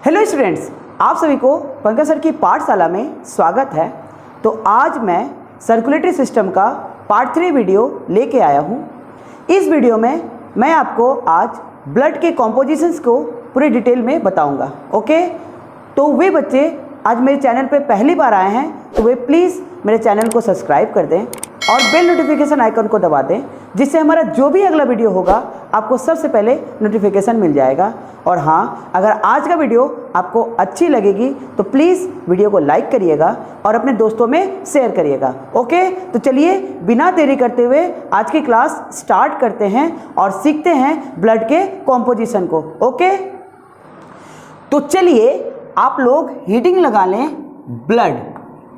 Hello students, आप सभी को पंकज सर की पाठशाला में स्वागत है। तो आज मैं सर्कुलेटरी सिस्टम का पार्ट 3 वीडियो लेके आया हूँ। इस वीडियो में मैं आपको आज ब्लड के कॉम्पोजिशंस को पूरे डिटेल में बताऊँगा। ओके, तो वे बच्चे आज मेरे चैनल पे पहली बार आए हैं तो वे प्लीज़ मेरे चैनल को सब्सक्राइब कर दें और बेल नोटिफिकेशन आइकन को दबा दें, जिससे हमारा जो भी अगला वीडियो होगा आपको सबसे पहले नोटिफिकेशन मिल जाएगा। और हाँ, अगर आज का वीडियो आपको अच्छी लगेगी तो प्लीज़ वीडियो को लाइक करिएगा और अपने दोस्तों में शेयर करिएगा। ओके, तो चलिए बिना देरी करते हुए आज की क्लास स्टार्ट करते हैं और सीखते हैं ब्लड के कॉम्पोजिशन को। ओके, तो चलिए आप लोग हीडिंग लगा लें। ब्लड,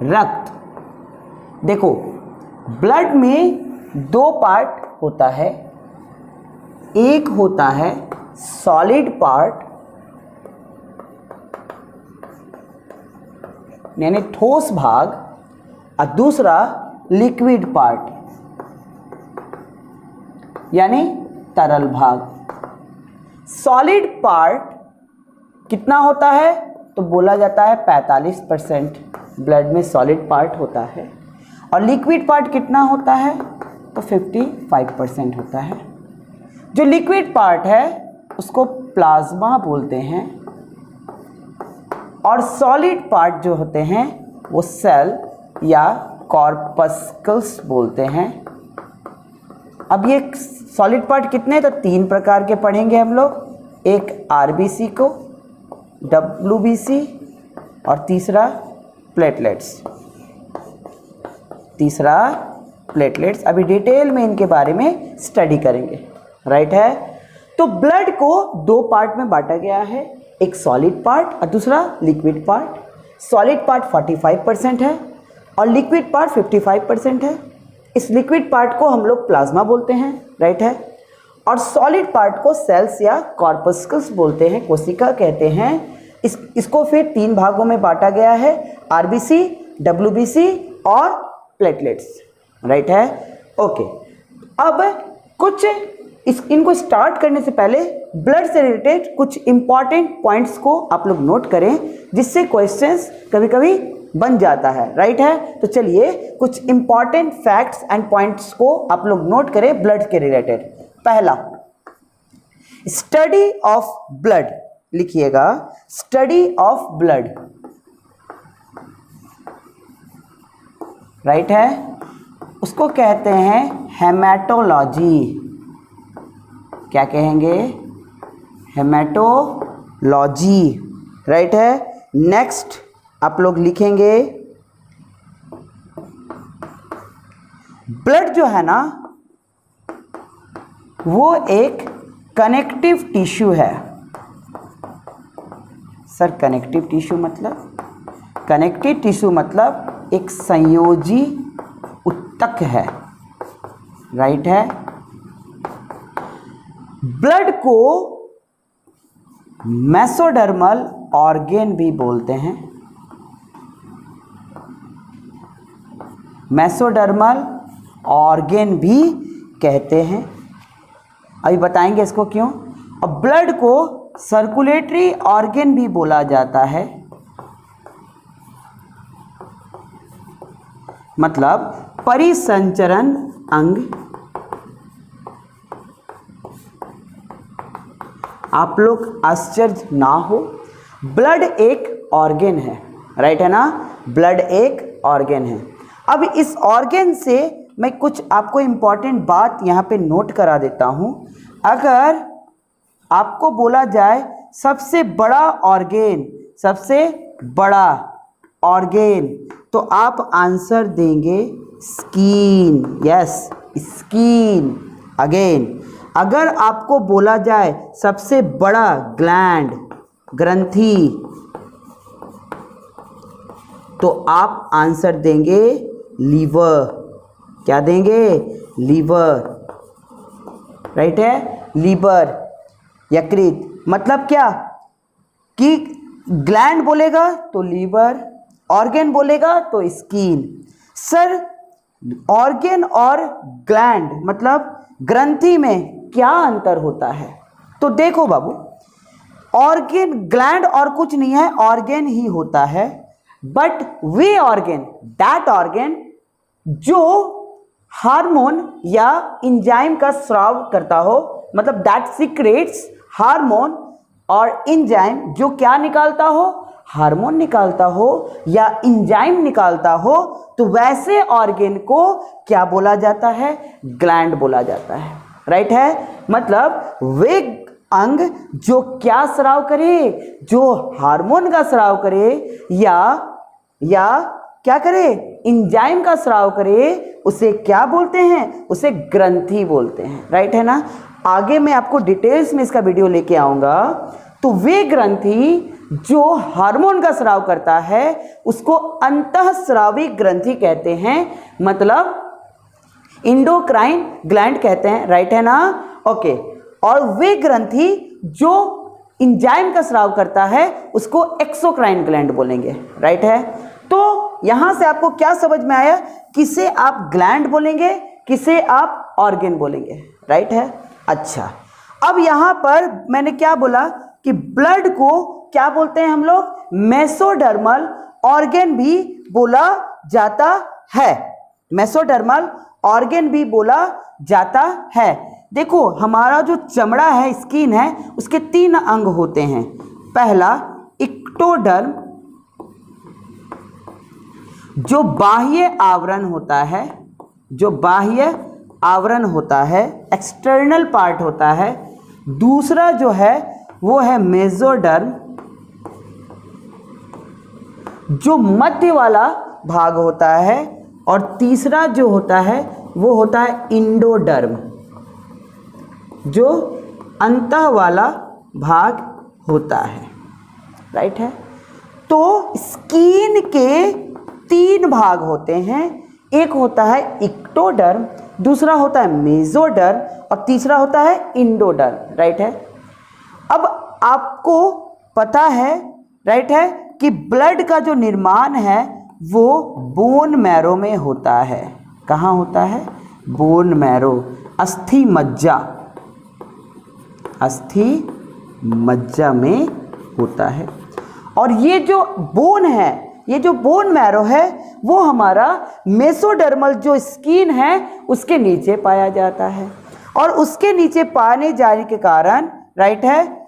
रक्त। देखो, ब्लड में दो पार्ट होता है। एक होता है सॉलिड पार्ट यानी ठोस भाग और दूसरा लिक्विड पार्ट यानी तरल भाग। सॉलिड पार्ट कितना होता है तो बोला जाता है 45% ब्लड में सॉलिड पार्ट होता है, और लिक्विड पार्ट कितना होता है तो 55% होता है। जो लिक्विड पार्ट है उसको प्लाज्मा बोलते हैं, और सॉलिड पार्ट जो होते हैं वो सेल या कॉर्पस्कल्स बोलते हैं। अब ये सॉलिड पार्ट कितने, तो 3 प्रकार के पढ़ेंगे हम लोग। एक आरबीसी को, डब्ल्यूबीसी और तीसरा प्लेटलेट्स। अभी डिटेल में इनके बारे में स्टडी करेंगे। राइट है। तो ब्लड को दो पार्ट में बांटा गया है, एक सॉलिड पार्ट और दूसरा लिक्विड पार्ट। सॉलिड पार्ट 45% है और लिक्विड पार्ट 55% है। इस लिक्विड पार्ट को हम लोग प्लाज्मा बोलते हैं। राइट है। और सॉलिड पार्ट को सेल्स या कॉर्पस्कल्स बोलते हैं, कोशिका कहते हैं। इसको फिर 3 भागों में बांटा गया है, आरबीसी, डब्ल्यूबीसी और प्लेटलेट्स। राइट है। ओके, अब कुछ इनको स्टार्ट करने से पहले ब्लड से रिलेटेड कुछ इंपॉर्टेंट पॉइंट्स को आप लोग नोट करें, जिससे क्वेश्चंस कभी कभी बन जाता है। राइट है। तो चलिए कुछ इंपॉर्टेंट फैक्ट्स एंड पॉइंट्स को आप लोग नोट करें ब्लड के रिलेटेड। पहला, स्टडी ऑफ ब्लड। लिखिएगा, स्टडी ऑफ ब्लड। राइट है। उसको कहते हैं हेमेटोलॉजी। क्या कहेंगे? हेमेटोलॉजी। राइट है। नेक्स्ट आप लोग लिखेंगे, ब्लड जो है ना वो एक कनेक्टिव टिश्यू है। सर, कनेक्टिव टिश्यू मतलब? कनेक्टिव टिश्यू मतलब एक संयोजी ऊतक है। राइट है। ब्लड को मेसोडर्मल ऑर्गेन भी बोलते हैं। मेसोडर्मल ऑर्गेन भी कहते हैं। अभी बताएंगे इसको क्यों। और ब्लड को सर्कुलेटरी ऑर्गेन भी बोला जाता है, मतलब परिसंचरण अंग। आप लोग आश्चर्य ना हो, ब्लड एक ऑर्गेन है। राइट है ना, ब्लड एक ऑर्गेन है। अब इस ऑर्गेन से मैं कुछ आपको इंपॉर्टेंट बात यहाँ पे नोट करा देता हूँ। अगर आपको बोला जाए सबसे बड़ा ऑर्गेन, तो आप आंसर देंगे स्किन। Yes, skin. अगेन, अगर आपको बोला जाए सबसे बड़ा ग्रंथि, तो आप आंसर देंगे लीवर। क्या देंगे? लीवर। राइट है। लीवर, यकृत। मतलब क्या कि ग्लैंड बोलेगा तो लीवर, ऑर्गेन बोलेगा तो स्किन। सर, ऑर्गेन और ग्लैंड मतलब ग्रंथि में क्या अंतर होता है? तो देखो बाबू, ऑर्गेन, ग्लैंड और कुछ नहीं है, ऑर्गेन ही होता है। But way organ, that organ जो हार्मोन या इंजाइम का स्राव करता हो, मतलब दैट सीक्रेट्स हार्मोन और इंजाइम, जो क्या निकालता हो, हार्मोन निकालता हो या इंजाइम निकालता हो, तो वैसे ऑर्गेन को क्या बोला जाता है, ग्लैंड बोला जाता है। राइट है, मतलब वे अंग जो क्या स्राव करे, जो हार्मोन का स्राव करे या क्या करे, इंजाइम का स्राव करे, उसे क्या बोलते हैं, उसे ग्रंथि बोलते हैं। राइट है ना। आगे मैं आपको डिटेल्स में इसका वीडियो लेके आऊंगा। तो वे ग्रंथि जो हार्मोन का स्राव करता है उसको अंतःस्रावी ग्रंथि कहते हैं, मतलब इंडोक्राइन ग्लैंड कहते हैं। राइट है ना। ओके। और वे ग्रंथि जो इंजाइम का स्राव करता है उसको एक्सोक्राइन ग्लैंड बोलेंगे। राइट है। तो यहां से आपको क्या समझ में आया, किसे आप ग्लैंड बोलेंगे, किसे आप ऑर्गेन बोलेंगे। राइट है। अच्छा, अब यहां पर मैंने क्या बोला कि ब्लड को क्या बोलते हैं हम लोग, मेसोडर्मल ऑर्गेन भी बोला जाता है। मेसोडर्मल ऑर्गेन भी बोला जाता है। देखो, हमारा जो चमड़ा है, स्किन है, उसके 3 अंग होते हैं। पहला इक्टोडर्म, जो बाह्य आवरण होता है, जो बाह्य आवरण होता है, एक्सटर्नल पार्ट होता है। दूसरा जो है वो है मेसोडर्म, जो मध्य वाला भाग होता है। और तीसरा जो होता है वो होता है इंडोडर्म, जो अंतः वाला भाग होता है। राइट है। तो स्किन के 3 भाग होते हैं, एक होता है इक्टोडर्म, दूसरा होता है मेसोडर्म और तीसरा होता है इंडोडर्म। राइट है। अब आपको पता है, राइट है, कि ब्लड का जो निर्माण है वो बोन मैरो में होता है। कहाँ होता है, बोन मैरो, अस्थि मज्जा, अस्थि मज्जा में होता है। और ये जो बोन है, ये जो बोन मैरो है, वो हमारा मेसोडर्मल जो स्किन है उसके नीचे पाया जाता है। और उसके नीचे पाने जाने के कारण, राइट है,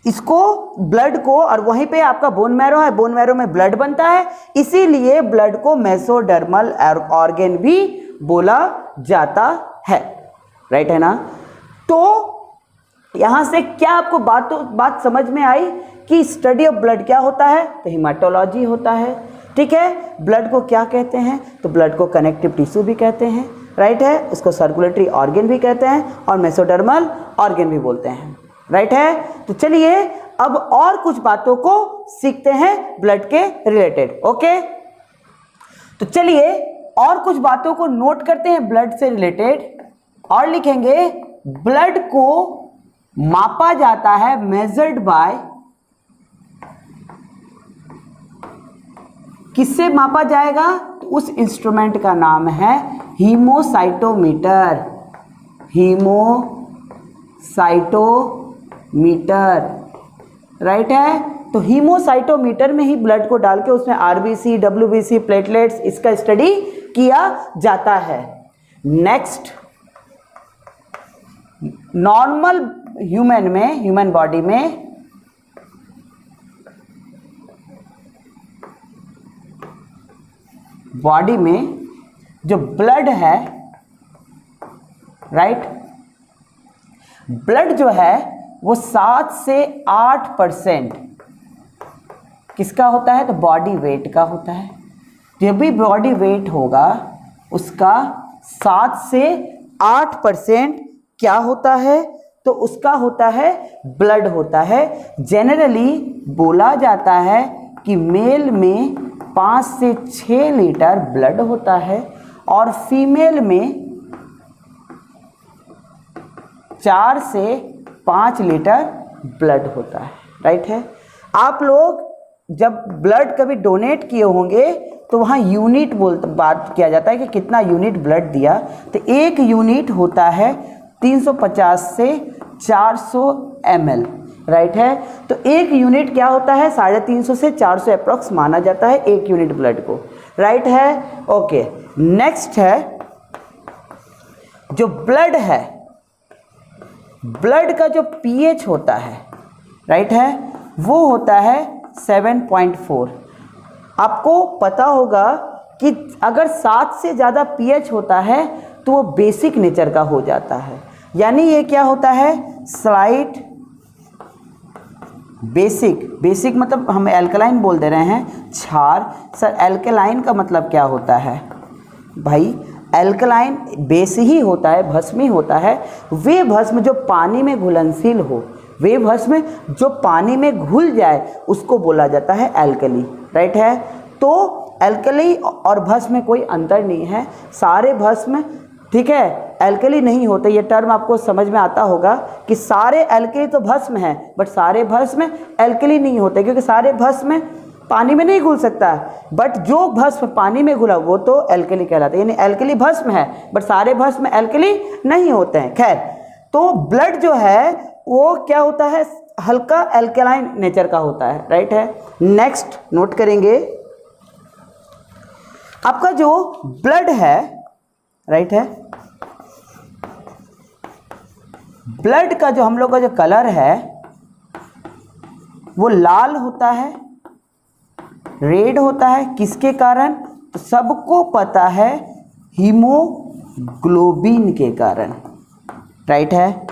इसको ब्लड को, और वहीं पे आपका बोन मैरो है, बोन मैरो में ब्लड बनता है, इसीलिए ब्लड को मेसोडर्मल ऑर्गेन भी बोला जाता है। राइट है ना। तो यहां से क्या आपको बात समझ में आई कि स्टडी ऑफ ब्लड क्या होता है, तो हिमाटोलॉजी होता है। ठीक है। ब्लड को क्या कहते हैं, तो ब्लड को कनेक्टिव टिश्यू भी कहते हैं। राइट है। उसको सर्कुलेटरी ऑर्गन भी कहते हैं और मेसोडर्मल ऑर्गन भी बोलते हैं। राइट है। तो चलिए अब और कुछ बातों को सीखते हैं ब्लड के रिलेटेड। ओके, तो चलिए और कुछ बातों को नोट करते हैं ब्लड से रिलेटेड और लिखेंगे, ब्लड को मापा जाता है, मेजर्ड बाय, किससे मापा जाएगा, तो उस इंस्ट्रूमेंट का नाम है हीमोसाइटोमीटर। हीमोसाइटोमीटर। राइट है। तो हीमोसाइटोमीटर में ही ब्लड को डाल के उसमें आरबीसी, डब्ल्यूबीसी, प्लेटलेट्स, इसका स्टडी किया जाता है। नेक्स्ट, नॉर्मल ह्यूमन में, ह्यूमन बॉडी में जो ब्लड है, राइट, ब्लड जो है वो 7 से 8% किसका होता है, तो बॉडी वेट का होता है। जब भी बॉडी वेट होगा उसका 7 से 8% क्या होता है, तो उसका होता है ब्लड होता है। जनरली बोला जाता है कि मेल में 5 से 6 लीटर ब्लड होता है और फीमेल में 4 से 5 लीटर ब्लड होता है। राइट है। आप लोग जब ब्लड कभी डोनेट किए होंगे तो वहाँ यूनिट बात किया जाता है कि कितना यूनिट ब्लड दिया, तो 1 यूनिट होता है 350 से 400 ml। राइट है। तो एक यूनिट क्या होता है, 350 से 400 अप्रॉक्स माना जाता है एक यूनिट ब्लड को, राइट है। ओके, नेक्स्ट है जो ब्लड है, ब्लड का जो पीएच होता है, राइट है, वो होता है 7.4। आपको पता होगा कि अगर 7 से ज़्यादा पीएच होता है तो वो बेसिक नेचर का हो जाता है, यानी ये क्या होता है, स्लाइट बेसिक। बेसिक मतलब हम एल्कलाइन बोल दे रहे हैं, क्षार। सर एल्कलाइन का मतलब क्या होता है भाई, एल्कलाइन बेस ही होता है, भस्म ही होता है। वे भस्म जो पानी में घुलनशील हो, वे भस्म जो पानी में घुल जाए उसको बोला जाता है एल्कली, राइट है। तो एल्कली और भस्म में कोई अंतर नहीं है, सारे भस्म, ठीक है, एल्कली नहीं होते। ये टर्म आपको समझ में आता होगा कि सारे एल्कली तो भस्म है, बट सारे भस्म एल्कली नहीं होते, क्योंकि सारे भस्म पानी में नहीं घुल सकता है, बट जो भस्म पानी में घुला वो तो एल्कली कहलाता है, यानी एल्कली भस्म है, बट सारे भस्म एल्कली नहीं होते हैं। खैर, तो ब्लड जो है वो क्या होता है, हल्का एल्कलाइन नेचर का होता है, राइट है। नेक्स्ट नोट करेंगे, आपका जो ब्लड है, राइट है, ब्लड का जो हम लोग का जो कलर है वो लाल होता है, रेड होता है, किसके कारण, तो सबको पता है हीमोग्लोबिन के कारण, राइट है।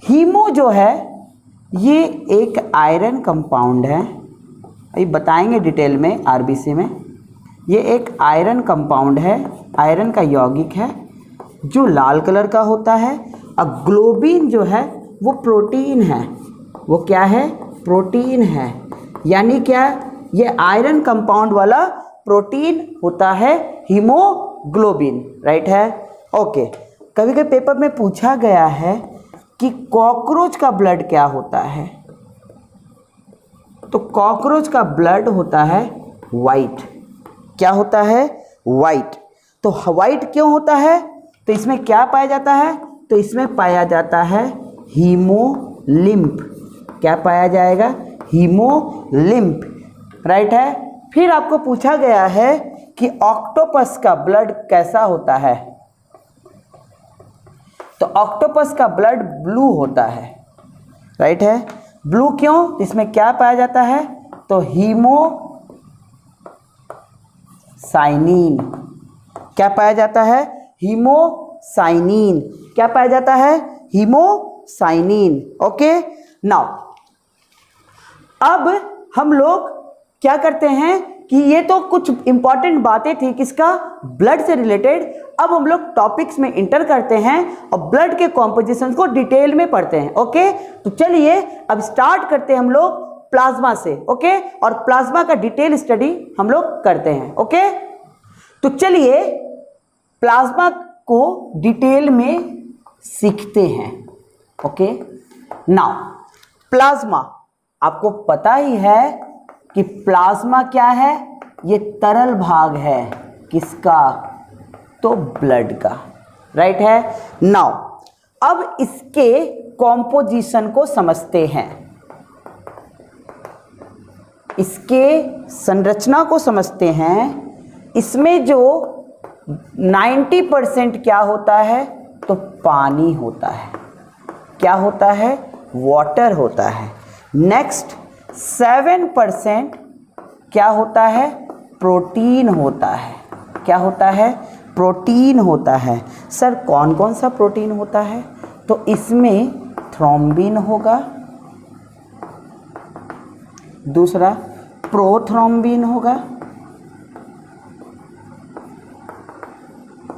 हीमो जो है ये एक आयरन कंपाउंड है, अभी बताएंगे डिटेल में आरबीसी में। ये एक आयरन कंपाउंड है, आयरन का यौगिक है जो लाल कलर का होता है। और ग्लोबिन जो है वो प्रोटीन है, वो क्या है, प्रोटीन है, यानी क्या, ये आयरन कंपाउंड वाला प्रोटीन होता है हीमोग्लोबिन, राइट है। ओके, कभी कभी पेपर में पूछा गया है कि कॉकरोच का ब्लड क्या होता है, तो कॉकरोच का ब्लड होता है वाइट। क्या होता है, वाइट। तो वाइट क्यों होता है, तो इसमें क्या पाया जाता है, तो इसमें पाया जाता है हीमोलिम्फ। क्या पाया जाएगा, हीमोलिम्फ, राइट है। फिर आपको पूछा गया है कि ऑक्टोपस का ब्लड कैसा होता है, तो ऑक्टोपस का ब्लड ब्लू होता है, राइट है। ब्लू क्यों, इसमें क्या पाया जाता है, तो हीमोसाइनिन। क्या पाया जाता है, हीमोसाइनिन। क्या पाया जाता है, हीमोसाइनिन। ओके, नाउ अब हम लोग क्या करते हैं कि ये तो कुछ इंपॉर्टेंट बातें थी किसका, ब्लड से रिलेटेड। अब हम लोग टॉपिक्स में इंटर करते हैं और ब्लड के कॉम्पोजिशन को डिटेल में पढ़ते हैं। ओके, तो चलिए अब स्टार्ट करते हैं हम लोग प्लाज्मा से। ओके, और प्लाज्मा का डिटेल स्टडी हम लोग करते हैं। ओके, तो चलिए प्लाज्मा को डिटेल में सीखते हैं। ओके, नाउ प्लाज्मा, आपको पता ही है कि प्लाज्मा क्या है, ये तरल भाग है किसका, तो ब्लड का, राइट है। नाउ अब इसके कॉम्पोजिशन को समझते हैं, इसके संरचना को समझते हैं। इसमें जो 90% क्या होता है, तो पानी होता है। क्या होता है, वाटर होता है। नेक्स्ट 7% क्या होता है, प्रोटीन होता है। क्या होता है, प्रोटीन होता है। सर कौन कौन सा प्रोटीन होता है, तो इसमें थ्रोम्बिन होगा, दूसरा प्रोथ्रोम्बिन होगा,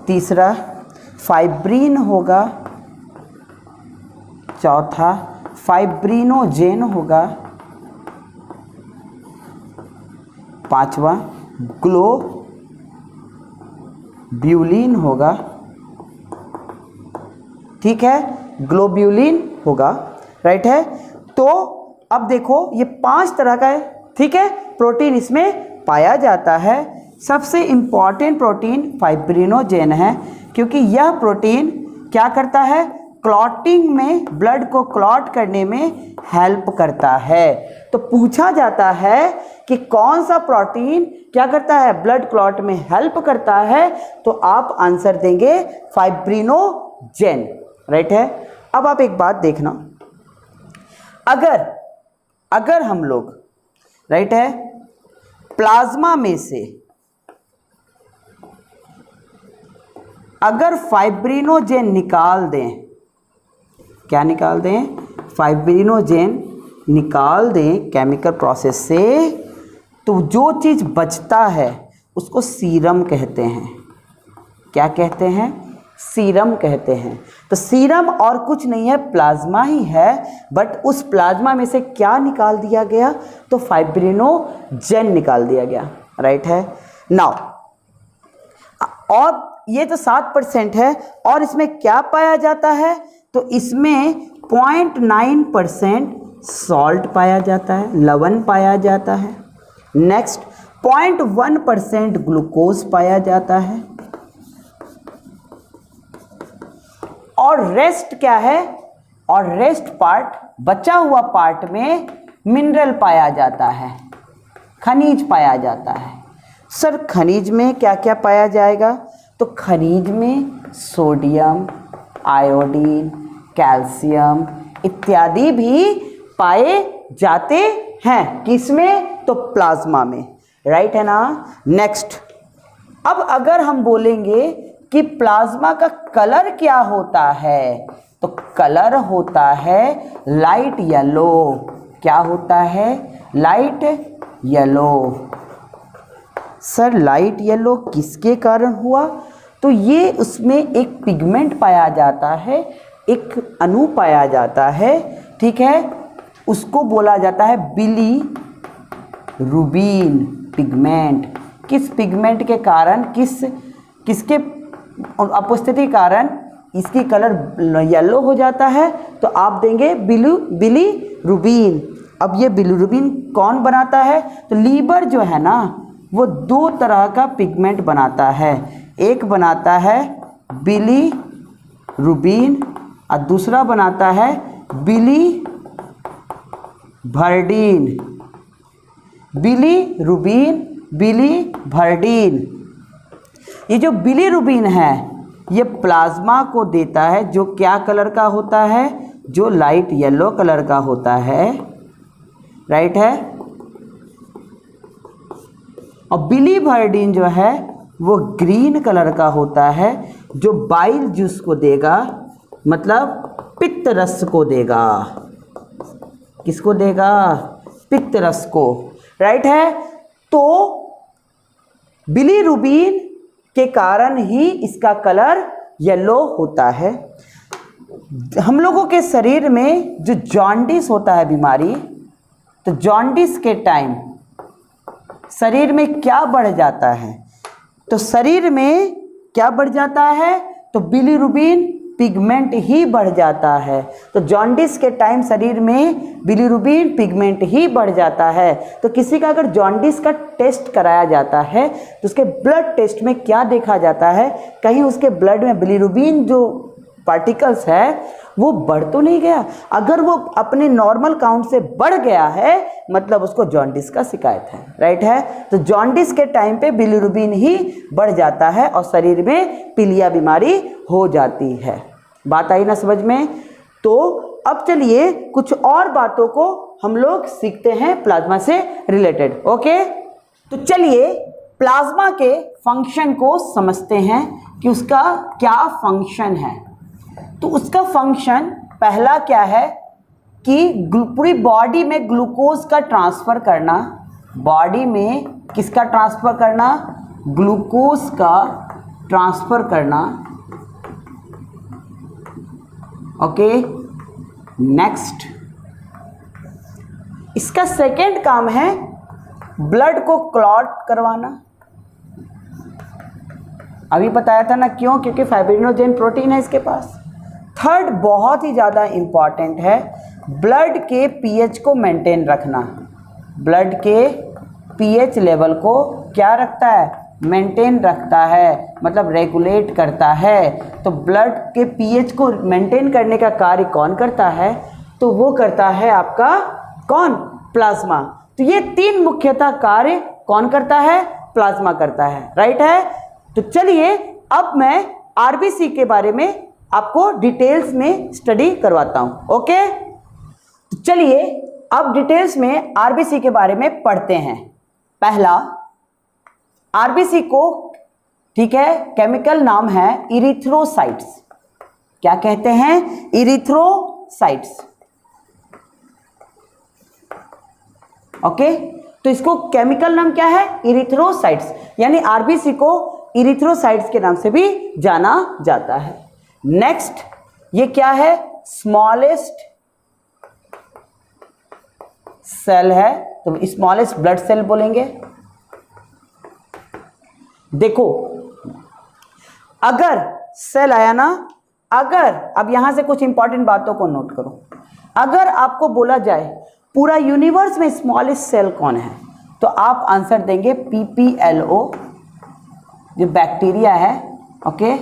तीसरा फाइब्रिन होगा, चौथा फाइब्रिनोजेन होगा, पांचवा ग्लोब्यूलिन होगा। ठीक है, ग्लोब्यूलिन होगा, राइट है। तो अब देखो ये 5 तरह का है, ठीक है, प्रोटीन इसमें पाया जाता है। सबसे इम्पॉर्टेंट प्रोटीन फाइब्रिनोजेन है, क्योंकि यह प्रोटीन क्या करता है, क्लॉटिंग में, ब्लड को क्लॉट करने में हेल्प करता है। तो पूछा जाता है कि कौन सा प्रोटीन क्या करता है, ब्लड क्लॉट में हेल्प करता है, तो आप आंसर देंगे फाइब्रिनोजेन, राइट है। अब आप एक बात देखना, अगर हम लोग, राइट है, प्लाज्मा में से अगर फाइब्रिनोजेन निकाल दें, क्या निकाल दें, फाइब्रिनोजेन निकाल दें केमिकल प्रोसेस से, तो जो चीज़ बचता है उसको सीरम कहते हैं। क्या कहते हैं, सीरम कहते हैं। तो सीरम और कुछ नहीं है, प्लाज्मा ही है, बट उस प्लाज्मा में से क्या निकाल दिया गया, तो फाइब्रिनोजेन निकाल दिया गया, राइट है। नाउ और ये तो 7% है, और इसमें क्या पाया जाता है, तो इसमें 0.9% सॉल्ट पाया जाता है, लवण पाया जाता है। नेक्स्ट 0.1% ग्लूकोज पाया जाता है, और रेस्ट क्या है, और रेस्ट पार्ट, बचा हुआ पार्ट में मिनरल पाया जाता है, खनिज पाया जाता है। सर खनिज में क्या क्या पाया जाएगा, तो खनिज में सोडियम, आयोडीन, कैल्शियम इत्यादि भी पाए जाते हैं, किसमें, तो प्लाज्मा में, राइट है ना। नेक्स्ट, अब अगर हम बोलेंगे कि प्लाज्मा का कलर क्या होता है, तो कलर होता है लाइट येलो। क्या होता है, light yellow. Sir light yellow किसके कारण हुआ, तो ये उसमें एक पिगमेंट पाया जाता है, एक अणु पाया जाता है, ठीक है, उसको बोला जाता है बिलीरुबिन पिगमेंट। किस पिगमेंट के कारण, किसके उपस्थिति कारण इसकी कलर येलो हो जाता है, तो आप देंगे बिलीरुबिन। अब ये बिलीरुबिन कौन बनाता है, तो लीवर जो है ना, वो 2 तरह का पिगमेंट बनाता है, एक बनाता है बिलीरुबिन और दूसरा बनाता है बिलीवर्डिन। Bilirubin, biliverdin. ये जो बिलीरुबिन है ये प्लाज्मा को देता है, जो क्या कलर का होता है, जो लाइट येलो कलर का होता है, राइट है। और बिलीवर्डिन जो है वो ग्रीन कलर का होता है, जो बाइल जूस को देगा, मतलब पित्त रस को देगा। किसको देगा, पित्त रस को, राइट है। तो बिलीरुबिन के कारण ही इसका कलर येलो होता है। हम लोगों के शरीर में जो जॉन्डिस होता है बीमारी, तो जॉन्डिस के टाइम शरीर में क्या बढ़ जाता है, तो शरीर में क्या बढ़ जाता है, तो बिलीरुबिन पिगमेंट ही बढ़ जाता है। तो जॉन्डिस के टाइम शरीर में बिलीरुबिन पिगमेंट ही बढ़ जाता है। तो किसी का अगर जॉन्डिस का टेस्ट कराया जाता है तो उसके ब्लड टेस्ट में क्या देखा जाता है, कहीं उसके ब्लड में बिलीरुबिन जो पार्टिकल्स है वो बढ़ तो नहीं गया। अगर वो अपने नॉर्मल काउंट से बढ़ गया है मतलब उसको जॉन्डिस का शिकायत है, राइट है। तो जॉन्डिस के टाइम पे बिलीरुबिन ही बढ़ जाता है और शरीर में पीलिया बीमारी हो जाती है। बात आई ना समझ में। तो अब चलिए कुछ और बातों को हम लोग सीखते हैं प्लाज्मा से रिलेटेड। ओके, तो चलिए प्लाज्मा के फंक्शन को समझते हैं कि उसका क्या फंक्शन है। तो उसका फंक्शन पहला क्या है कि पूरी बॉडी में ग्लूकोज का ट्रांसफ़र करना। बॉडी में किसका ट्रांसफ़र करना, ग्लूकोज का ट्रांसफ़र करना। ओके, नेक्स्ट इसका सेकेंड काम है ब्लड को क्लॉट करवाना। अभी बताया था ना क्यों, क्योंकि फाइब्रिनोजेन प्रोटीन है इसके पास। थर्ड बहुत ही ज़्यादा इम्पॉर्टेंट है, ब्लड के पीएच को मेंटेन रखना। ब्लड के पीएच लेवल को क्या रखता है, मेंटेन रखता है, मतलब रेगुलेट करता है। तो ब्लड के पीएच को मेंटेन करने का कार्य कौन करता है? तो वो करता है आपका कौन? प्लाज्मा। तो ये 3 मुख्यतः कार्य कौन करता है? प्लाज्मा करता है, राइट है। तो चलिए अब मैं आरबीसी के बारे में आपको डिटेल्स में स्टडी करवाता हूं। ओके, तो चलिए अब डिटेल्स में आरबीसी के बारे में पढ़ते हैं। पहला, आरबीसी को, ठीक है, केमिकल नाम है इरिथ्रोसाइट्स। क्या कहते हैं? इरिथ्रोसाइट्स। ओके, तो इसको केमिकल नाम क्या है? इरिथ्रोसाइट्स, यानी आरबीसी को इरिथ्रोसाइट्स के नाम से भी जाना जाता है। नेक्स्ट, ये क्या है? स्मॉलेस्ट सेल है, तो स्मॉलेस्ट ब्लड सेल बोलेंगे। देखो, अगर सेल आया ना, अगर, अब यहां से कुछ इंपॉर्टेंट बातों को नोट करो। अगर आपको बोला जाए पूरा यूनिवर्स में स्मॉलेस्ट सेल कौन है, तो आप आंसर देंगे PPLO, जो बैक्टीरिया है। ओके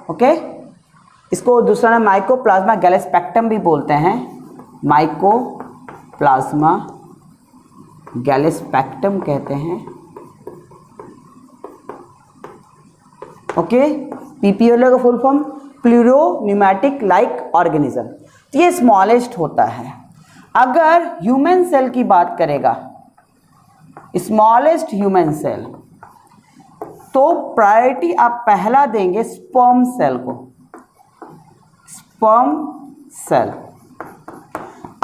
ओके, इसको दूसरा नाम माइकोप्लाज्मा गैलेस्पेक्टम भी बोलते हैं। माइकोप्लाज्मा गैलेस्पेक्टम कहते हैं। ओके, PPLO का फुल फॉर्म प्लूरोन्यूमेटिक लाइक ऑर्गेनिज्म। तो ये स्मॉलेस्ट होता है। अगर ह्यूमन सेल की बात करेगा, स्मॉलेस्ट ह्यूमन सेल, तो प्रायोरिटी आप पहला देंगे स्पर्म सेल को, स्पर्म सेल।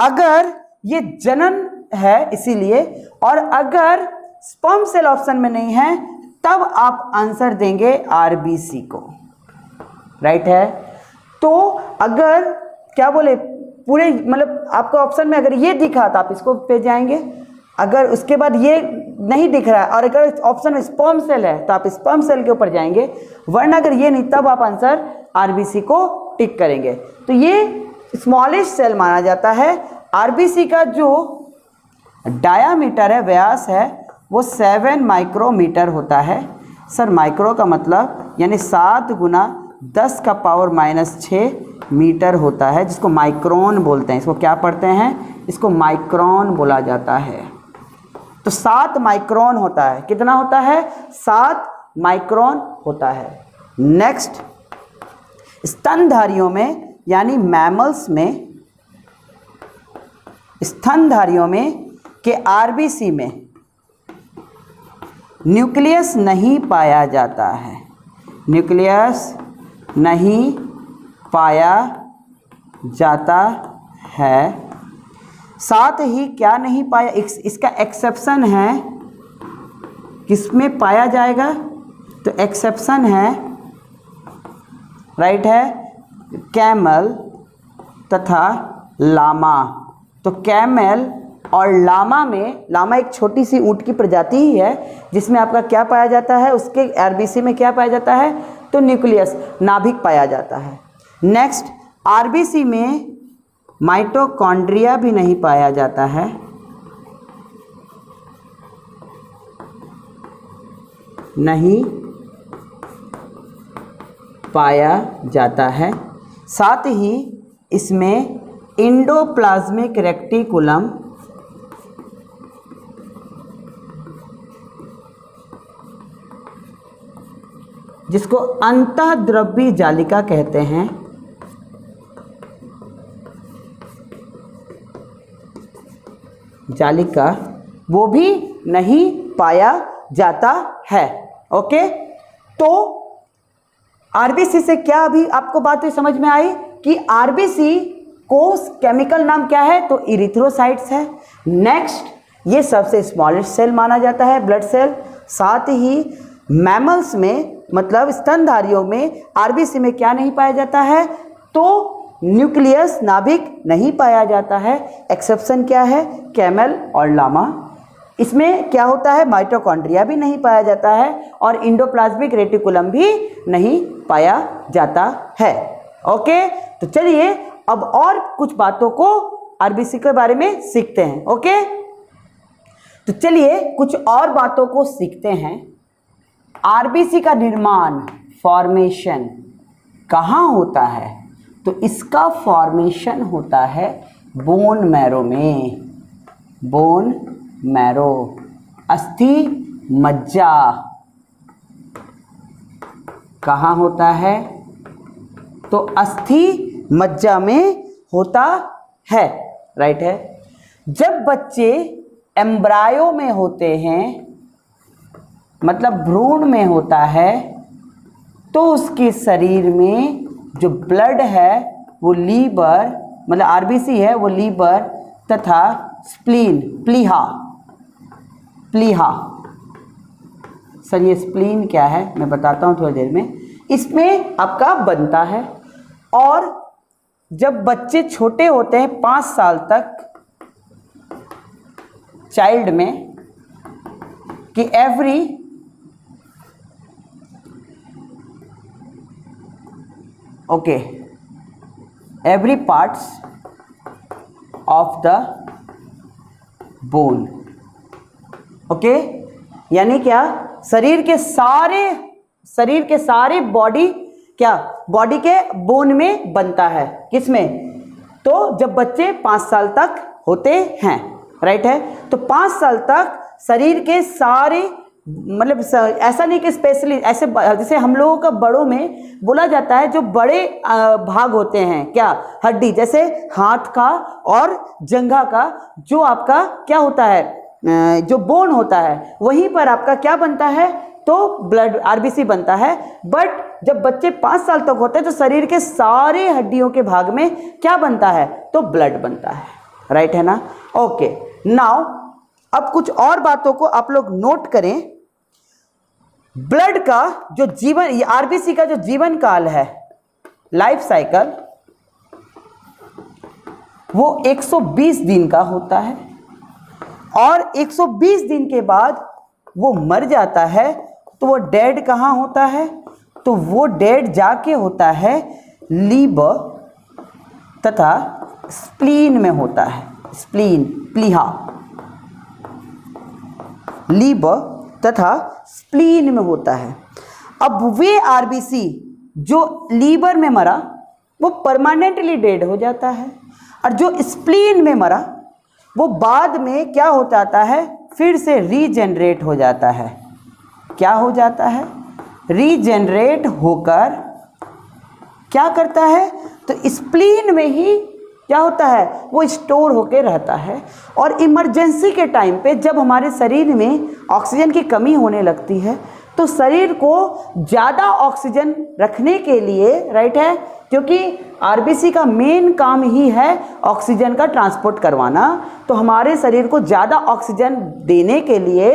अगर ये जनन है इसीलिए, और अगर स्पर्म सेल ऑप्शन में नहीं है तब आप आंसर देंगे आरबीसी को, राइट है। तो अगर क्या बोले पूरे, मतलब आपको ऑप्शन में अगर ये दिखा तो आप इसको पे जाएंगे, अगर उसके बाद ये नहीं दिख रहा है और अगर ऑप्शन में स्पर्म सेल है तो आप स्पर्म सेल के ऊपर जाएंगे, वरना अगर ये नहीं तब आप आंसर आरबीसी को टिक करेंगे। तो ये स्मॉलेस्ट सेल माना जाता है। आरबीसी का जो डायामीटर है, व्यास है, वो 7 माइक्रोमीटर होता है। सर माइक्रो का मतलब यानी 7 गुना 10 का पावर -6 मीटर होता है, जिसको माइक्रोन बोलते हैं। इसको क्या पढ़ते हैं? इसको माइक्रोन बोला जाता है। तो 7 माइक्रोन होता है। कितना होता है? 7 माइक्रोन होता है। नेक्स्ट, स्तनधारियों में यानी मैमल्स में, स्तनधारियों में के आरबीसी में न्यूक्लियस नहीं पाया जाता है, न्यूक्लियस नहीं पाया जाता है। साथ ही क्या नहीं पाया, इसका एक्सेप्शन है, किसमें पाया जाएगा? तो एक्सेप्शन है, राइट है, कैमल तथा लामा। तो कैमल और लामा में, लामा एक छोटी सी ऊंट की प्रजाति ही है जिसमें आपका क्या पाया जाता है, उसके आरबीसी में क्या पाया जाता है? तो न्यूक्लियस, नाभिक पाया जाता है। नेक्स्ट, आरबीसी में माइटोकॉन्ड्रिया भी नहीं पाया जाता है, नहीं पाया जाता है। साथ ही इसमें इंडोप्लाज्मिक रेक्टिकुलम, जिसको अंतःद्रव्यी जालिका कहते हैं, जालिका, वो भी नहीं पाया जाता है। ओके, तो आरबीसी से क्या अभी आपको बात समझ में आई कि आरबीसी को केमिकल नाम क्या है? तो इरिथ्रोसाइट्स है। नेक्स्ट, ये सबसे स्मॉलेस्ट सेल माना जाता है, ब्लड सेल। साथ ही मैमल्स में, मतलब स्तनधारियों में आरबीसी में क्या नहीं पाया जाता है? तो न्यूक्लियस, नाभिक नहीं पाया जाता है। एक्सेप्शन क्या है? कैमल और लामा। इसमें क्या होता है? माइटोकॉन्ड्रिया भी नहीं पाया जाता है और इंडोप्लाज्मिक रेटिकुलम भी नहीं पाया जाता है। ओके, तो चलिए अब और कुछ बातों को आरबीसी के बारे में सीखते हैं। ओके, तो चलिए कुछ और बातों को सीखते हैं। आरबीसी का निर्माण, फॉर्मेशन कहाँ होता है? तो इसका फॉर्मेशन होता है बोन मैरो में। बोन मैरो, अस्थि मज्जा कहाँ होता है? तो अस्थि मज्जा में होता है, राइट है। जब बच्चे एम्ब्रायो में होते हैं, मतलब भ्रूण में होता है, तो उसके शरीर में जो ब्लड है वो लीवर, मतलब आरबीसी है वो लीवर तथा स्प्लीन, प्लीहा। सर ये स्प्लीन क्या है मैं बताता हूँ थोड़ी देर में। इसमें आपका बनता है। और जब बच्चे छोटे होते हैं 5 साल तक, चाइल्ड में, कि every parts of the bone, okay, यानी क्या, शरीर के सारे बॉडी क्या बॉडी के बोन में बनता है। किसमें? तो जब बच्चे 5 साल तक होते हैं, राइट है। तो 5 साल तक शरीर के सारे, मतलब ऐसा नहीं कि स्पेशली ऐसे, जैसे हम लोगों का बड़ों में बोला जाता है जो बड़े भाग होते हैं, क्या, हड्डी, जैसे हाथ का और जंघा का जो आपका क्या होता है, जो बोन होता है, वहीं पर आपका क्या बनता है? तो ब्लड, आरबीसी बनता है। बट जब बच्चे 5 साल तक होते हैं तो शरीर के सारे हड्डियों के भाग में क्या बनता है? तो ब्लड बनता है, राइट है ना। ओके, नाउ अब कुछ और बातों को आप लोग नोट करें। ब्लड का जो जीवन, आरबीसी का जो जीवन काल है, लाइफ साइकिल, वो 120 दिन का होता है। और 120 दिन के बाद वो मर जाता है। तो वो डेड कहाँ होता है? तो वो डेड जाके होता है लीवर तथा स्प्लीन में होता है। स्प्लीन, प्लीहा, लीवर तथा स्प्लीन में होता है। अब वे आरबीसी जो लीवर में मरा वो परमानेंटली डेड हो जाता है, और जो स्प्लीन में मरा वो बाद में क्या हो जाता है? फिर से रीजनरेट हो जाता है। क्या हो जाता है? रीजनरेट होकर क्या करता है? तो स्प्लीन में ही क्या होता है? वो स्टोर होकर रहता है। और इमरजेंसी के टाइम पे जब हमारे शरीर में ऑक्सीजन की कमी होने लगती है, तो शरीर को ज़्यादा ऑक्सीजन रखने के लिए, राइट है, क्योंकि आरबीसी का मेन काम ही है ऑक्सीजन का ट्रांसपोर्ट करवाना, तो हमारे शरीर को ज़्यादा ऑक्सीजन देने के लिए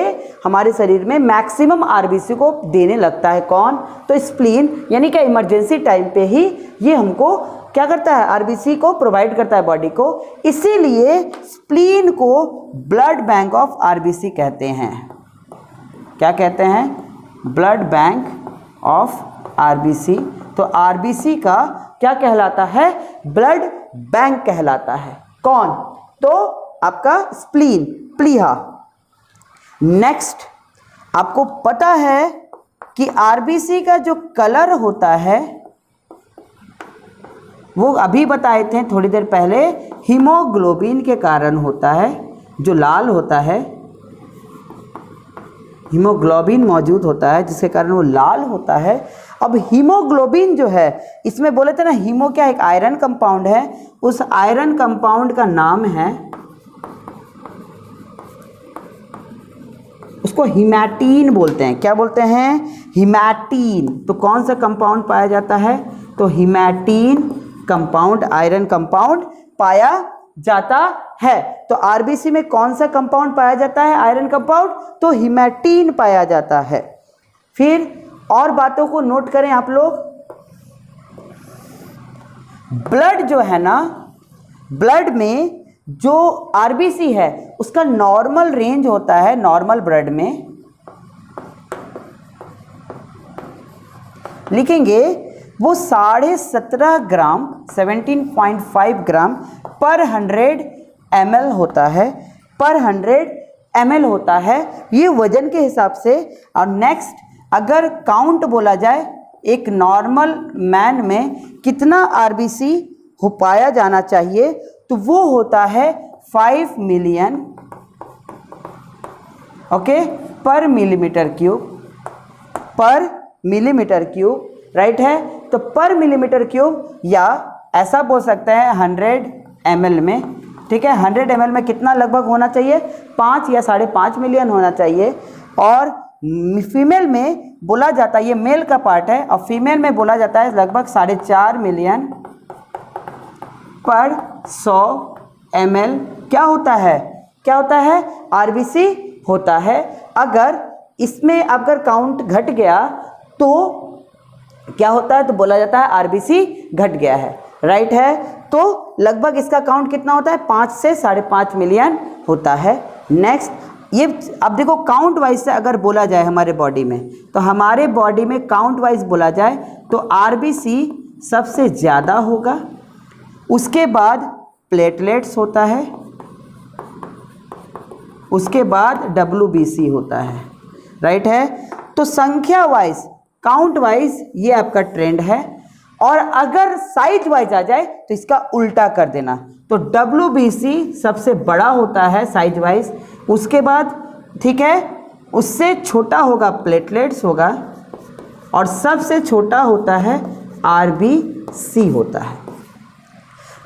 हमारे शरीर में मैक्सिमम आरबीसी को देने लगता है कौन? तो स्प्लीन, यानी कि इमरजेंसी टाइम पे ही ये हमको क्या करता है? आरबीसी को प्रोवाइड करता है बॉडी को। इसीलिए स्प्लीन को ब्लड बैंक ऑफ आरबीसी कहते हैं। क्या कहते हैं? Blood bank of RBC. तो आरबीसी का क्या कहलाता है? ब्लड बैंक कहलाता है। कौन? तो आपका स्प्लीन, प्लीहा। नेक्स्ट, आपको पता है कि आरबीसी का जो कलर होता है, वो अभी बताए थे थोड़ी देर पहले, हीमोग्लोबिन के कारण होता है। जो लाल होता है, हीमोग्लोबिन मौजूद होता है जिसके कारण वो लाल होता है। अब हीमोग्लोबिन जो है, इसमें बोले थे ना, हीमो क्या, एक आयरन कंपाउंड है। उस आयरन कंपाउंड का नाम है, उसको हिमैटीन बोलते हैं। क्या बोलते हैं? हिमैटीन। तो कौन सा कंपाउंड पाया जाता है? तो हिमैटीन कंपाउंड, आयरन कंपाउंड पाया जाता है। तो आरबीसी में कौन सा कंपाउंड पाया जाता है? Iron compound. तो हिमैटीन पाया जाता है। फिर और बातों को नोट करें आप लोग। ब्लड जो है ना, ब्लड में जो आरबीसी है उसका नॉर्मल रेंज होता है, नॉर्मल ब्लड में लिखेंगे वो 17.5 ग्राम, 17.5 ग्राम पर 100 ml होता है, पर 100 ml होता है, ये वजन के हिसाब से। और नेक्स्ट, अगर काउंट बोला जाए एक नॉर्मल मैन में कितना आरबीसी हो पाया जाना चाहिए, तो वो होता है 5 मिलियन, ओके, पर मिलीमीटर क्यूब, राइट है। तो पर मिलीमीटर क्यूब, या ऐसा बोल सकते हैं 100 ml में, ठीक है। 100 ml में कितना लगभग होना चाहिए, 5 या 5.5 मिलियन होना चाहिए। और फीमेल में बोला जाता है, ये मेल का पार्ट है, और फीमेल में बोला जाता है लगभग 4.5 मिलियन पर 100 ml क्या होता है आरबीसी होता है। अगर इसमें अगर काउंट घट गया तो क्या होता है, तो बोला जाता है आरबीसी घट गया है, राइट है। तो लगभग इसका काउंट कितना होता है, 5 से 5.5 मिलियन होता है। नेक्स्ट, ये अब देखो काउंट वाइज से अगर बोला जाए हमारे बॉडी में, तो हमारे बॉडी में काउंट वाइज बोला जाए तो आरबीसी सबसे ज़्यादा होगा, उसके बाद प्लेटलेट्स होता है, उसके बाद डब्ल्यूबीसी होता है, राइट है। तो संख्या वाइज, काउंट वाइज ये आपका ट्रेंड है। और अगर साइज वाइज आ जाए तो इसका उल्टा कर देना, तो डब्ल्यूबीसी सबसे बड़ा होता है साइज वाइज, उसके बाद ठीक है उससे छोटा होगा प्लेटलेट्स होगा, और सबसे छोटा होता है आरबीसी होता है,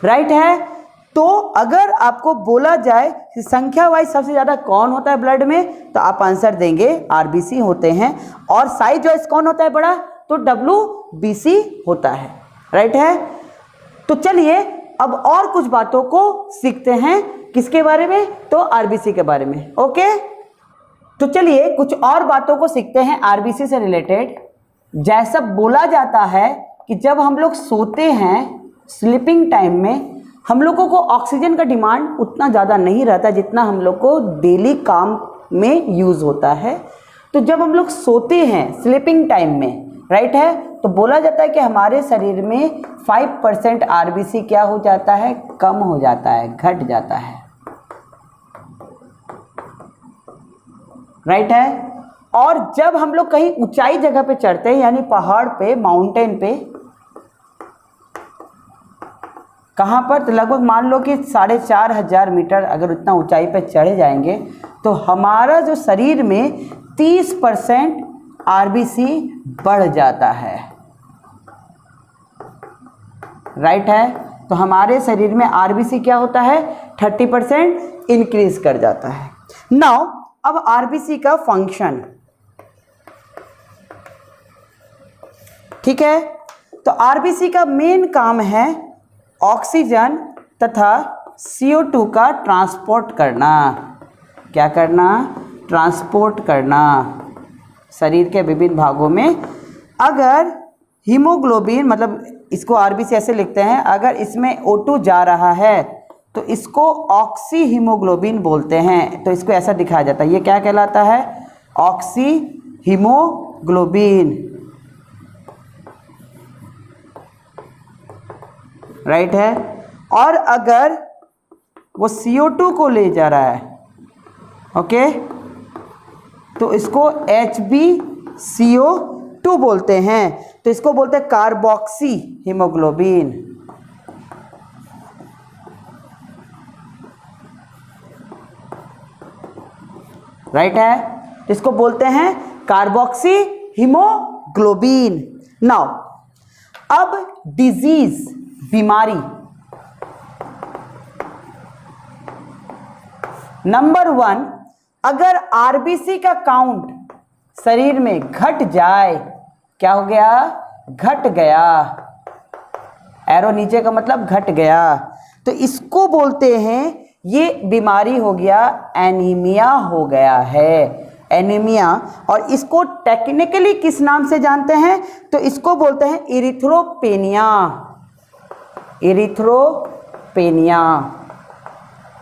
राइट है। तो अगर आपको बोला जाए कि संख्या वाइज सबसे ज़्यादा कौन होता है ब्लड में, तो आप आंसर देंगे आरबीसी होते हैं। और साइज वाइज कौन होता है बड़ा, तो डब्ल्यूबीसी होता है, राइट है। तो चलिए अब और कुछ बातों को सीखते हैं, किसके बारे में, तो आरबीसी के बारे में, ओके। तो चलिए कुछ और बातों को सीखते हैं आरबीसी से रिलेटेड। जैसा बोला जाता है कि जब हम लोग सोते हैं स्लीपिंग टाइम में, हम लोगों को ऑक्सीजन का डिमांड उतना ज़्यादा नहीं रहता जितना हम लोग को डेली काम में यूज़ होता है। तो जब हम लोग सोते हैं स्लीपिंग टाइम में, राइट है, तो बोला जाता है कि हमारे शरीर में 5% आरबीसी क्या हो जाता है, कम हो जाता है, घट जाता है, राइट है। और जब हम लोग कहीं ऊंचाई जगह पे चढ़ते हैं, यानी पहाड़ पे, माउंटेन पे, कहाँ पर, तो लगभग मान लो कि 4,500 मीटर अगर उतना ऊंचाई पे चढ़े जाएंगे, तो हमारा जो शरीर में 30% आरबीसी बढ़ जाता है, राइट है। तो हमारे शरीर में आरबीसी क्या होता है, 30% इंक्रीज कर जाता है। नाउ अब आरबीसी का फंक्शन, ठीक है। तो आरबीसी का मेन काम है ऑक्सीजन तथा CO2 का ट्रांसपोर्ट करना। क्या करना, ट्रांसपोर्ट करना शरीर के विभिन्न भागों में। अगर हीमोग्लोबिन, मतलब इसको आरबीसी ऐसे लिखते हैं, अगर इसमें O2 जा रहा है तो इसको ऑक्सी हीमोग्लोबिन बोलते हैं। तो इसको ऐसा दिखाया जाता है, ये क्या कहलाता है, ऑक्सी हीमोग्लोबिन, राइट है। और अगर वो CO2 को ले जा रहा है, ओके, तो इसको HbCO2 बोलते हैं। तो इसको बोलते हैं कार्बोक्सी हीमोग्लोबिन, राइट है। इसको बोलते हैं कार्बोक्सी हीमोग्लोबिन। नाउ अब डिजीज, बीमारी, नंबर 1, अगर आरबीसी का काउंट शरीर में घट जाए, क्या हो गया, घट गया, एरो नीचे का मतलब घट गया, तो इसको बोलते हैं, ये बीमारी हो गया, एनीमिया हो गया है, एनीमिया। और इसको टेक्निकली किस नाम से जानते हैं, तो इसको बोलते हैं इरिथ्रोपेनिया, इरिथ्रोपेनिया,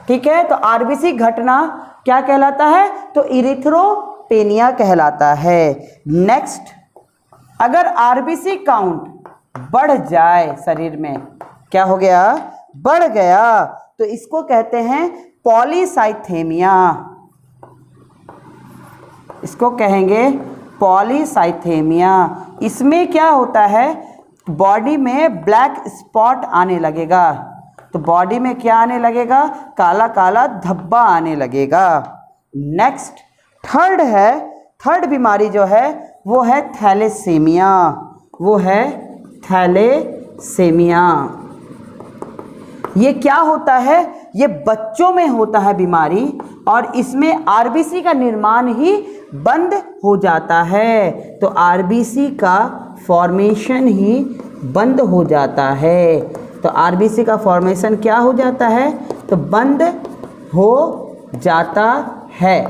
ठीक है। तो आरबीसी घटना क्या कहलाता है, तो इरिथ्रोपेनिया कहलाता है। नेक्स्ट, अगर आरबीसी काउंट बढ़ जाए शरीर में, क्या हो गया, बढ़ गया, तो इसको कहते हैं पॉलीसाइथेमिया, इसको कहेंगे पॉलीसाइथेमिया। इसमें क्या होता है, बॉडी में ब्लैक स्पॉट आने लगेगा। तो बॉडी में क्या आने लगेगा, काला काला धब्बा आने लगेगा। नेक्स्ट थर्ड बीमारी जो है वो है थैलेसीमिया। वो है थैलेसीमिया। ये क्या होता है, ये बच्चों में होता है बीमारी, और इसमें आरबीसी का निर्माण ही बंद हो जाता है। तो आरबीसी का फॉर्मेशन ही बंद हो जाता है। तो आरबीसी का फॉर्मेशन क्या हो जाता है, तो बंद हो जाता है।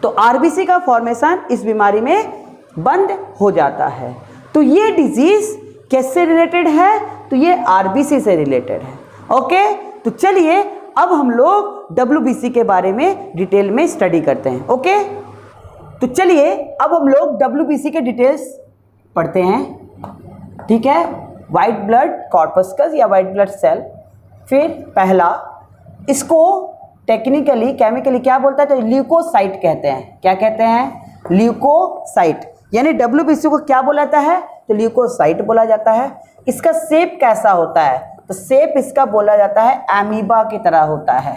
तो आरबीसी का फॉर्मेशन इस बीमारी में बंद हो जाता है। तो ये डिजीज किससे रिलेटेड है, तो ये आरबीसी से रिलेटेड है। ओके, तो चलिए अब हम लोग डब्ल्यूबीसी के बारे में डिटेल में स्टडी करते हैं। ओके, तो चलिए अब हम लोग डब्ल्यूबीसी के डिटेल्स पढ़ते हैं। ठीक है, वाइट ब्लड कॉर्पस्कस या वाइट ब्लड सेल। फिर पहला, इसको टेक्निकली केमिकली क्या बोलता है, तो ल्यूकोसाइट कहते हैं। क्या कहते हैं, ल्यूकोसाइट। यानी डब्ल्यूबीसी को क्या बोला जाता है, तो ल्यूकोसाइट बोला जाता है। इसका शेप कैसा होता है, तो शेप इसका बोला जाता है एमीबा की तरह होता है।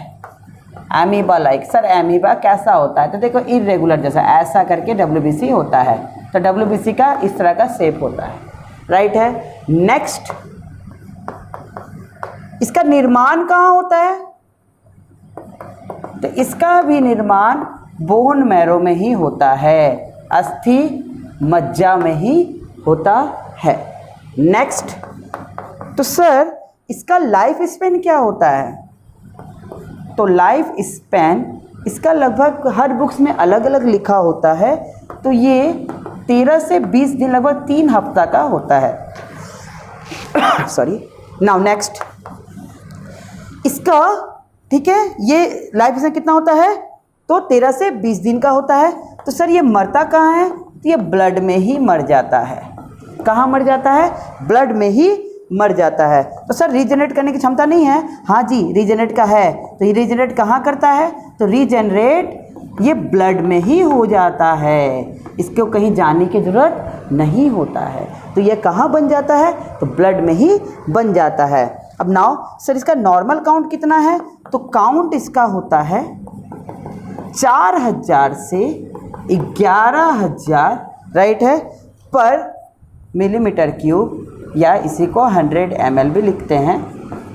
Amoeba like. सर एमीबा कैसा होता है, तो देखो इरेगुलर जैसा, ऐसा करके डब्ल्यूबीसी होता है। तो डब्ल्यूबीसी का इस तरह का शेप होता है। राइट है। नेक्स्ट, इसका निर्माण कहाँ होता है, तो इसका भी निर्माण बोन मैरो में ही होता है, अस्थि मज्जा में ही होता है। नेक्स्ट, तो सर इसका लाइफ स्पेन क्या होता है, तो लाइफ स्पेन इसका लगभग हर बुक्स में अलग अलग लिखा होता है। तो ये 13 से 20 दिन, लगभग 3 हफ्ता का होता है। सॉरी। नाउ नेक्स्ट, इसका ठीक है, ये लाइफ स्पेन कितना होता है, तो 13 से 20 दिन का होता है। तो सर ये मरता कहाँ है, तो ये ब्लड में ही मर जाता है। कहाँ मर जाता है, ब्लड में ही मर जाता है। तो सर रीजनरेट करने की क्षमता नहीं है, हाँ जी रीजनरेट का है। तो ये रीजनरेट कहाँ करता है, तो रीजनरेट ये ब्लड में ही हो जाता है, इसको कहीं जाने की ज़रूरत नहीं होता है। तो ये कहाँ बन जाता है, तो ब्लड में ही बन जाता है। अब नाउ सर इसका नॉर्मल काउंट कितना है, तो काउंट इसका होता है 4000 से 11000 राइट है पर मिलीमीटर क्यूब, या इसी को 100 ml भी लिखते हैं।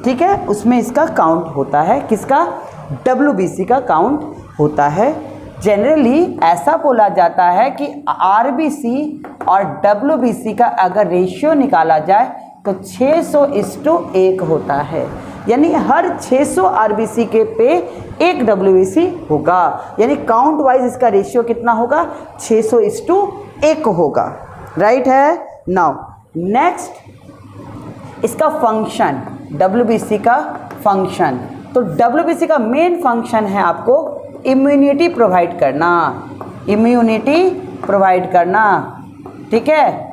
ठीक है, उसमें इसका काउंट होता है, किसका, डब्ल्यूबीसी का काउंट होता है। जनरली ऐसा बोला जाता है कि आरबीसी और डब्ल्यूबीसी का अगर रेशियो निकाला जाए तो 600:1 होता है। यानी हर 600 आरबीसी के पे एक डब्ल्यूबीसी होगा। यानी काउंट वाइज इसका रेशियो कितना होगा, 600:1 होगा। राइट है। नाउ नेक्स्ट, इसका फंक्शन, डब्ल्यूबीसी का फंक्शन, तो डब्ल्यूबीसी का मेन फंक्शन है आपको इम्यूनिटी प्रोवाइड करना। इम्यूनिटी प्रोवाइड करना, ठीक है।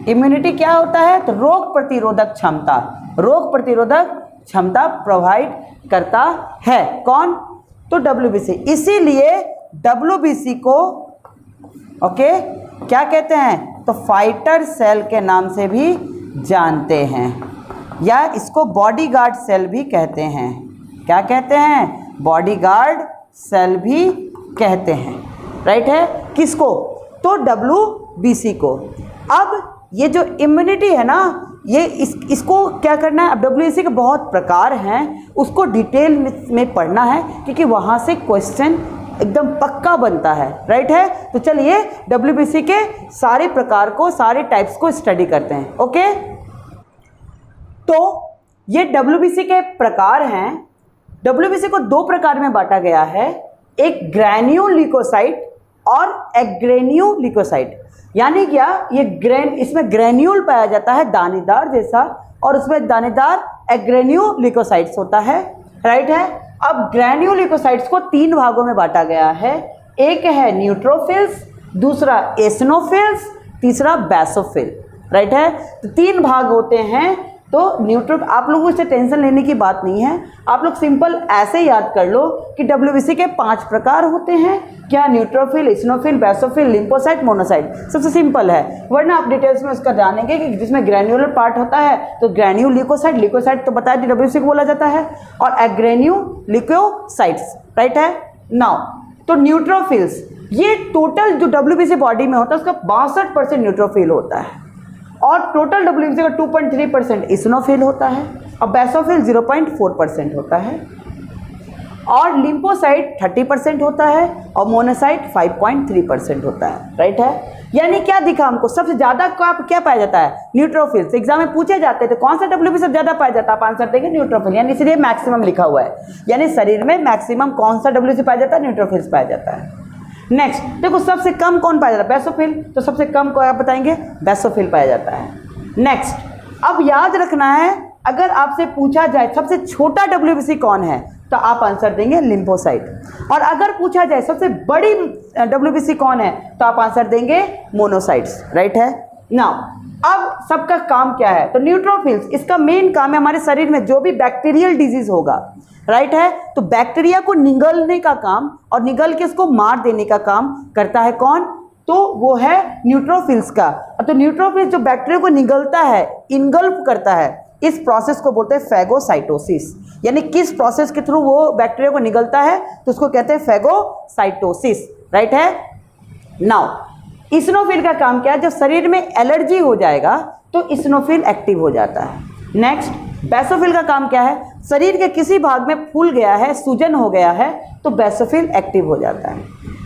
इम्यूनिटी क्या होता है, तो रोग प्रतिरोधक क्षमता, रोग प्रतिरोधक क्षमता प्रोवाइड करता है। कौन, तो डब्ल्यूबीसी। इसीलिए डब्ल्यूबीसी को ओके क्या कहते हैं, तो फाइटर सेल के नाम से भी जानते हैं, या इसको बॉडीगार्ड सेल भी कहते हैं। क्या कहते हैं, बॉडीगार्ड सेल भी कहते हैं। राइट है, किसको, तो डब्ल्यूबीसी को। अब ये जो इम्यूनिटी है ना, ये इसको क्या करना है, अब डब्ल्यूबीसी के बहुत प्रकार हैं, उसको डिटेल में पढ़ना है, क्योंकि वहाँ से क्वेश्चन एकदम पक्का बनता है। राइट है, तो चलिए डब्ल्यूबीसी के सारे प्रकार को, सारे टाइप्स को स्टडी करते हैं। ओके, तो ये डब्ल्यूबीसी के प्रकार हैं। डब्ल्यूबीसी को 2 प्रकार में बांटा गया है, एक ग्रैन्यूलिकोसाइट और एग्रेन्यूलिकोसाइट। यानी क्या, ये इसमें ग्रैन्यूल पाया जाता है दानेदार जैसा, और उसमें दानेदार एग्रेन्यूलिकोसाइट्स होता है। राइट है। अब ग्रैन्यूलिकोसाइट्स को 3 भागों में बांटा गया है, एक है न्यूट्रोफिल्स, दूसरा एसिनोफिल्स, तीसरा बेसोफिल। राइट है, तो 3 भाग होते हैं तो न्यूट्रोफिल, आप लोगों को इससे टेंशन लेने की बात नहीं है, आप लोग सिंपल ऐसे याद कर लो कि डब्ल्यूबीसी के 5 प्रकार होते हैं। क्या? Neutrophil, eosinophil, basophil, lymphocyte, monocyte. सबसे सिंपल है, वरना आप डिटेल्स में उसका जानेंगे कि जिसमें ग्रैन्युलर पार्ट होता है तो ग्रैन्युलिकोसाइट, लिकोसाइट तो बताया डब्ल्यूबीसी को बोला जाता है, और एग्रेन्युलिकोसाइट्स, राइट है। नाउ तो न्यूट्रोफिल्स, ये टोटल जो डब्ल्यूबीसी बॉडी में होता है उसका 62% न्यूट्रोफिल होता है, और टोटल डब्ल्यूबीसी का 2.3% इसिनोफिल होता है, और बेसोफिल 0.4% होता है, और लिम्फोसाइट 30% होता है, और मोनोसाइट 5.3% होता है, राइट है। यानी क्या दिखा हमको? सबसे ज़्यादा क्या पाया जाता है? न्यूट्रोफिल्स। एग्जाम में पूछे जाते थे कौन सा डब्ल्यूबीसी सबसे ज़्यादा पाया जाता है, आप आंसर देंगे न्यूट्रोफिल, यानी इसलिए मैक्सिमम लिखा हुआ है, यानी शरीर में मैक्सिमम कौन सा डब्ल्यूबीसी पाया जाता है? न्यूट्रोफिल्स पाया जाता है। नेक्स्ट देखो, सबसे कम कौन पाया जाता है? बेसोफिल। तो सबसे कम को आप बताएंगे, बेसोफिल पाया जाता है। नेक्स्ट, अब याद रखना है, अगर आपसे पूछा जाए सबसे छोटा डब्ल्यूबीसी कौन है, तो आप आंसर देंगे लिम्फोसाइट, और अगर पूछा जाए सबसे बड़ी डब्ल्यूबीसी कौन है, तो आप आंसर देंगे मोनोसाइट्स, राइट है। नाउ अब सबका काम क्या है? तो न्यूट्रोफिल्स, इसका मेन काम है हमारे शरीर में जो भी बैक्टीरियल डिजीज होगा, राइट है, तो बैक्टीरिया को निगलने का काम और निगल के उसको मार देने का काम करता है कौन? तो वो है न्यूट्रोफिल्स का। तो न्यूट्रोफिल्स जो बैक्टीरिया को निगलता है, इनगल्फ करता है, इस प्रोसेस को बोलते हैं फैगोसाइटोसिस। यानी किस प्रोसेस के थ्रू वो बैक्टीरिया को निगलता है, तो उसको कहते हैं फैगोसाइटोसिस, राइट है। नाउ इसिनोफिल का काम क्या है? जब शरीर में एलर्जी हो जाएगा तो इसिनोफिल एक्टिव हो जाता है। नेक्स्ट, बेसोफिल का काम क्या है? शरीर के किसी भाग में फूल गया है, सूजन हो गया है, तो बेसोफिल एक्टिव हो जाता है।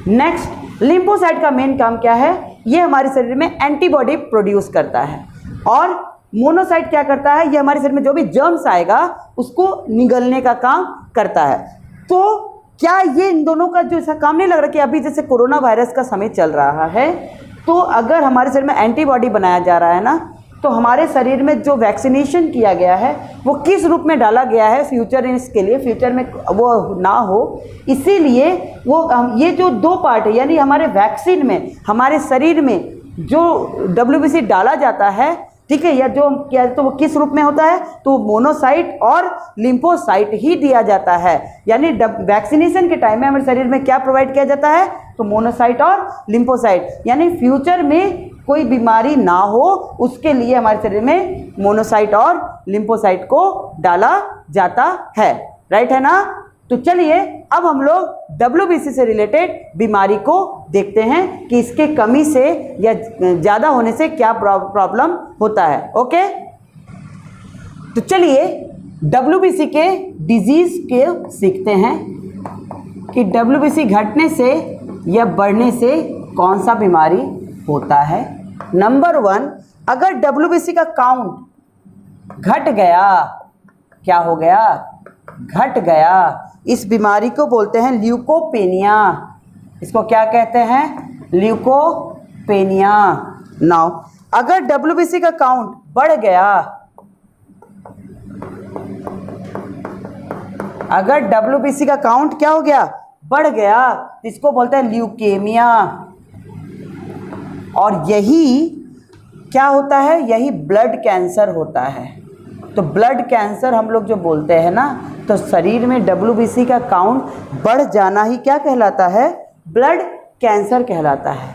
नेक्स्ट, लिम्फोसाइट का मेन काम क्या है? ये हमारे शरीर में एंटीबॉडी प्रोड्यूस करता है, और मोनोसाइट क्या करता है? ये हमारे शरीर में जो भी जर्म्स आएगा उसको निगलने का काम करता है। तो क्या ये इन दोनों का जो ऐसा काम नहीं लग रहा कि अभी जैसे कोरोना वायरस का समय चल रहा है, तो अगर हमारे शरीर में एंटीबॉडी बनाया जा रहा है ना, तो हमारे शरीर में जो वैक्सीनेशन किया गया है वो किस रूप में डाला गया है फ्यूचर इसके लिए, फ्यूचर में वो ना हो, इसीलिए वो ये जो 2 पार्ट है, यानी हमारे वैक्सीन में हमारे शरीर में जो डब्ल्यूबीसी डाला जाता है, ठीक है, या जो क्या, तो वो किस रूप में होता है? तो मोनोसाइट और लिम्फोसाइट ही दिया जाता है। यानी वैक्सीनेशन के टाइम में हमारे शरीर में क्या प्रोवाइड किया जाता है? तो मोनोसाइट और लिम्फोसाइट, यानी फ्यूचर में कोई बीमारी ना हो उसके लिए हमारे शरीर में मोनोसाइट और लिम्फोसाइट को डाला जाता है, राइट है ना। तो चलिए अब हम लोग डब्ल्यूबीसी से रिलेटेड बीमारी को देखते हैं कि इसके कमी से या ज़्यादा होने से क्या प्रॉब्लम होता है। ओके, तो चलिए डब्ल्यूबीसी के डिजीज़ के सीखते हैं कि डब्ल्यूबीसी घटने से या बढ़ने से कौन सा बीमारी होता है। नंबर 1, अगर डब्ल्यूबीसी का काउंट घट गया, क्या हो गया? घट गया, इस बीमारी को बोलते हैं ल्यूकोपेनिया। इसको क्या कहते हैं? ल्यूकोपेनिया। नाउ अगर डब्ल्यूबीसी का काउंट बढ़ गया, अगर डब्ल्यूबीसी का काउंट क्या हो गया? बढ़ गया, इसको बोलते हैं ल्यूकेमिया। और यही क्या होता है? यही ब्लड कैंसर होता है। तो ब्लड कैंसर हम लोग जो बोलते हैं ना, तो शरीर में डब्ल्यूबीसी का काउंट बढ़ जाना ही क्या कहलाता है? ब्लड कैंसर कहलाता है।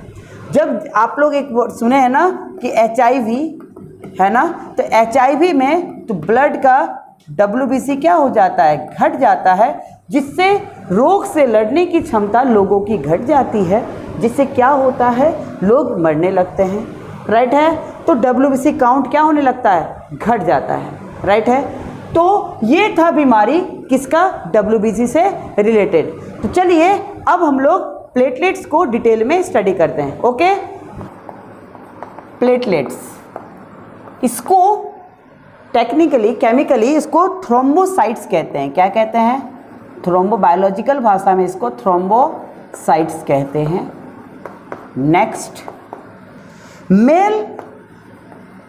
जब आप लोग एक सुने हैं ना कि HIV है ना, तो HIV में तो ब्लड का डब्ल्यूबीसी क्या हो जाता है? घट जाता है, जिससे रोग से लड़ने की क्षमता लोगों की घट जाती है, जिससे क्या होता है? लोग मरने लगते हैं, राइट है। तो डब्ल्यूबीसी काउंट क्या होने लगता है? घट जाता है, राइट है। तो ये था बीमारी किसका? डब्ल्यूबीसी से रिलेटेड। तो चलिए अब हम लोग प्लेटलेट्स को डिटेल में स्टडी करते हैं। ओके, प्लेटलेट्स, इसको टेक्निकली केमिकली इसको थ्रोम्बोसाइट्स कहते हैं। क्या कहते हैं? बायोलॉजिकल भाषा में इसको थ्रोम्बोसाइट्स कहते हैं। नेक्स्ट, मेल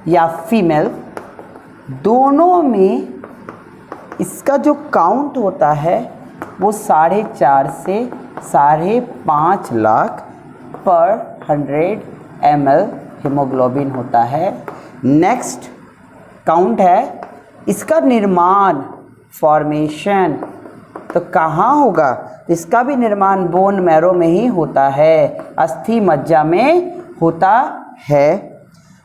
या फीमेल दोनों में इसका जो काउंट होता है वो 4.5 से 5.5 लाख पर 100 ml हीमोग्लोबिन होता है। नेक्स्ट काउंट है इसका निर्माण फॉर्मेशन तो कहाँ होगा? इसका भी निर्माण बोन मैरो में ही होता है, अस्थि मज्जा में होता है।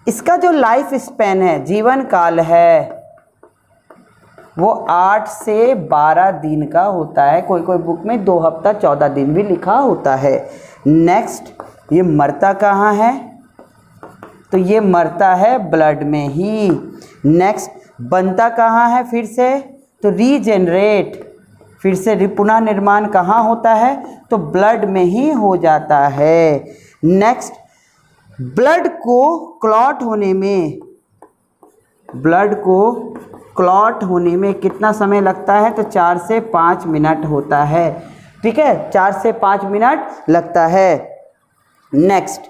इसका जो लाइफ स्पैन है, जीवन काल है, वो 8 से 12 दिन का होता है। कोई कोई बुक में 2 हफ्ता 14 दिन भी लिखा होता है। नेक्स्ट, ये मरता कहाँ है? तो ये मरता है ब्लड में ही। नेक्स्ट, बनता कहाँ है? फिर से तो रीजेनरेट, फिर से पुनः निर्माण कहाँ होता है? तो ब्लड में ही हो जाता है। नेक्स्ट, ब्लड को क्लॉट होने में कितना समय लगता है? तो 4 से 5 मिनट होता है। ठीक है, 4 से 5 मिनट लगता है। नेक्स्ट,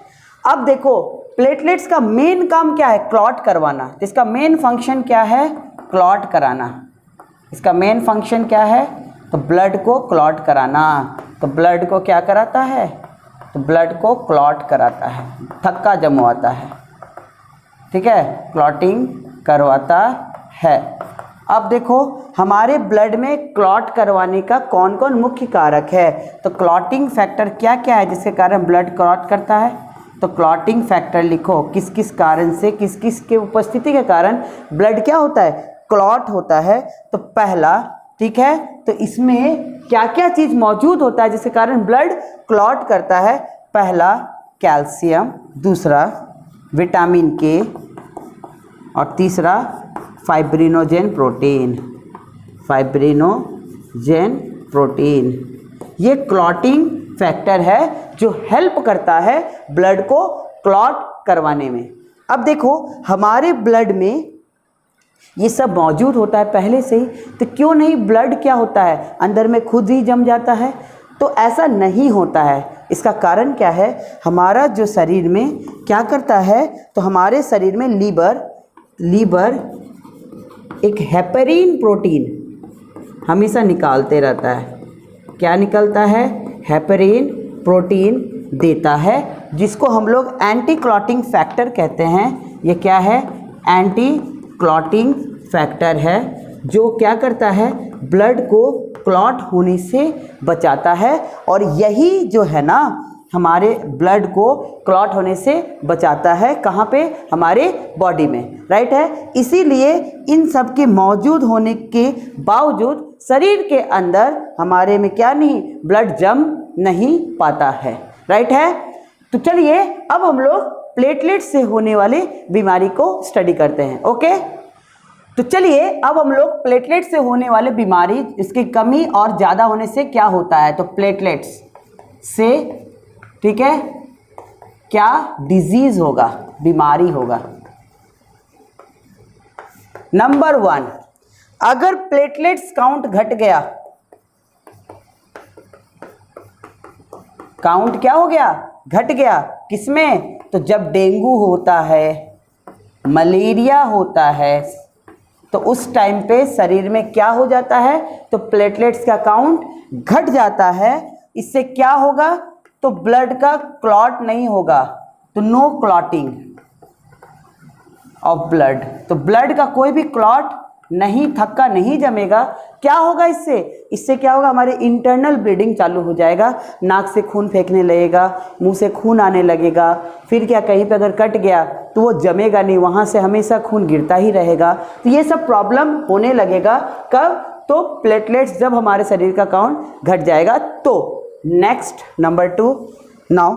अब देखो प्लेटलेट्स का मेन काम क्या है? क्लॉट करवाना। तो इसका मेन फंक्शन क्या है? क्लॉट कराना। इसका मेन फंक्शन क्या है? तो ब्लड को क्लॉट कराना। तो ब्लड को क्या कराता है? तो ब्लड को क्लॉट कराता है, थक्का जमवाता है। ठीक है, क्लॉटिंग करवाता है। अब देखो हमारे ब्लड में क्लॉट करवाने का कौन कौन मुख्य कारक है? तो क्लॉटिंग फैक्टर क्या क्या है जिसके कारण ब्लड क्लॉट करता है? तो क्लॉटिंग फैक्टर लिखो, किस किस कारण से, किस किस के उपस्थिति के कारण ब्लड क्या होता है? क्लॉट होता है। तो पहला, ठीक है, तो इसमें क्या क्या चीज़ मौजूद होता है जिसके कारण ब्लड क्लॉट करता है? पहला कैल्शियम, दूसरा विटामिन के, और तीसरा फाइब्रिनोजेन प्रोटीन। ये क्लॉटिंग फैक्टर है जो हेल्प करता है ब्लड को क्लॉट करवाने में। अब देखो हमारे ब्लड में ये सब मौजूद होता है पहले से ही, तो क्यों नहीं ब्लड क्या होता है? अंदर में खुद ही जम जाता है। तो ऐसा नहीं होता है। इसका कारण क्या है? हमारा जो शरीर में क्या करता है? तो हमारे शरीर में लीवर एक हेपेरिन प्रोटीन हमेशा निकालते रहता है। क्या निकलता है? हेपेरिन प्रोटीन देता है, जिसको हम लोग एंटी क्लॉटिंग फैक्टर कहते हैं। ये क्या है? एंटी क्लॉटिंग फैक्टर है, जो क्या करता है? ब्लड को क्लॉट होने से बचाता है। और यही जो है ना, हमारे ब्लड को क्लॉट होने से बचाता है। कहाँ पे? हमारे बॉडी में, राइट है। इसीलिए इन सब के मौजूद होने के बावजूद शरीर के अंदर हमारे में क्या नहीं? ब्लड जम नहीं पाता है, राइट है। तो चलिए अब हम लोग प्लेटलेट से होने वाली बीमारी को स्टडी करते हैं। ओके, तो चलिए अब हम लोग प्लेटलेट से होने वाले बीमारी, इसकी कमी और ज़्यादा होने से क्या होता है। तो प्लेटलेट्स से, ठीक है, क्या डिजीज होगा, बीमारी होगा। नंबर 1, अगर प्लेटलेट्स काउंट घट गया, काउंट क्या हो गया? घट गया। किसमें? तो जब डेंगू होता है, मलेरिया होता है, तो उस टाइम पे शरीर में क्या हो जाता है? तो प्लेटलेट्स का काउंट घट जाता है। इससे क्या होगा? तो ब्लड का क्लॉट नहीं होगा, तो नो क्लॉटिंग ऑफ ब्लड। तो ब्लड का कोई भी क्लॉट नहीं, थक्का नहीं जमेगा। क्या होगा इससे? इससे क्या होगा? हमारे इंटरनल ब्लीडिंग चालू हो जाएगा, नाक से खून फेंकने लगेगा, मुंह से खून आने लगेगा। फिर क्या, कहीं पे अगर कट गया तो वो जमेगा नहीं, वहाँ से हमेशा खून गिरता ही रहेगा। तो ये सब प्रॉब्लम होने लगेगा। कब? तो प्लेटलेट्स जब हमारे शरीर का काउंट घट जाएगा तो। नेक्स्ट, नंबर 2, नाउ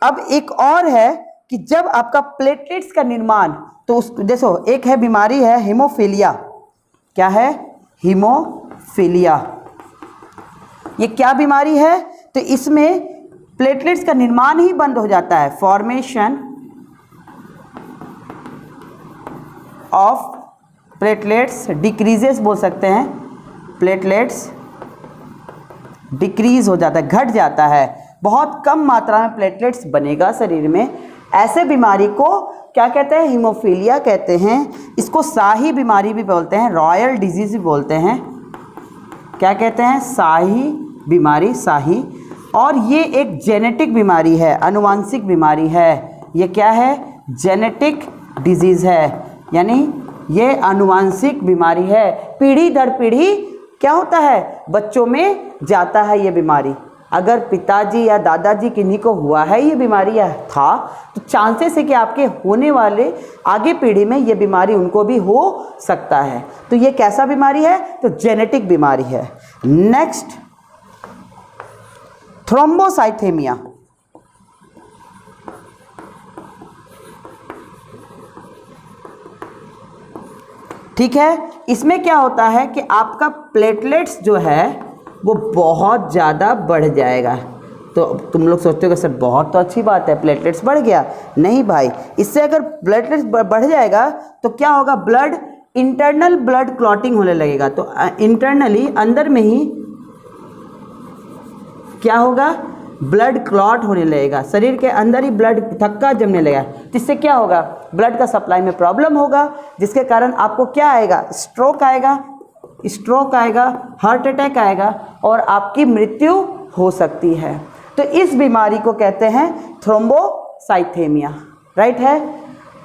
अब एक और है कि जब आपका प्लेटलेट्स का निर्माण, तो उस देखो एक है बीमारी है हीमोफीलिया। क्या है? हीमोफीलिया। ये क्या बीमारी है? तो इसमें प्लेटलेट्स का निर्माण ही बंद हो जाता है। फॉर्मेशन ऑफ प्लेटलेट्स डिक्रीजेस बोल सकते हैं। प्लेटलेट्स डिक्रीज हो जाता है, घट जाता है। बहुत कम मात्रा में प्लेटलेट्स बनेगा शरीर में। ऐसे बीमारी को क्या कहते हैं? हीमोफीलिया कहते हैं। इसको शाही बीमारी भी बोलते हैं, रॉयल डिजीज भी बोलते हैं। क्या कहते हैं? शाही बीमारी, शाही। और ये एक जेनेटिक बीमारी है, अनुवांशिक बीमारी है। ये क्या है? जेनेटिक डिजीज़ है, यानी ये आनुवांशिक बीमारी है, पीढ़ी दर पीढ़ी क्या होता है, बच्चों में जाता है ये बीमारी। अगर पिताजी या दादाजी किन्हीं को हुआ है ये बीमारी या था, तो चांसेस है कि आपके होने वाले आगे पीढ़ी में ये बीमारी उनको भी हो सकता है। तो ये कैसा बीमारी है, तो जेनेटिक बीमारी है। नेक्स्ट, थ्रोम्बोसाइथेमिया। ठीक है, इसमें क्या होता है कि आपका प्लेटलेट्स जो है वो बहुत ज़्यादा बढ़ जाएगा। तो तुम लोग सोचते हो कि सर बहुत तो अच्छी बात है, प्लेटलेट्स बढ़ गया। नहीं भाई, इससे अगर प्लेटलेट्स बढ़ जाएगा तो क्या होगा, ब्लड इंटरनल ब्लड क्लॉटिंग होने लगेगा। तो इंटरनली अंदर में ही क्या होगा, ब्लड क्लॉट होने लगेगा, शरीर के अंदर ही ब्लड थक्का जमने लगेगा। जिससे क्या होगा, ब्लड का सप्लाई में प्रॉब्लम होगा, जिसके कारण आपको क्या आएगा, स्ट्रोक आएगा, हार्ट अटैक आएगा और आपकी मृत्यु हो सकती है। तो इस बीमारी को कहते हैं थ्रोम्बोसाइथेमिया, राइट है।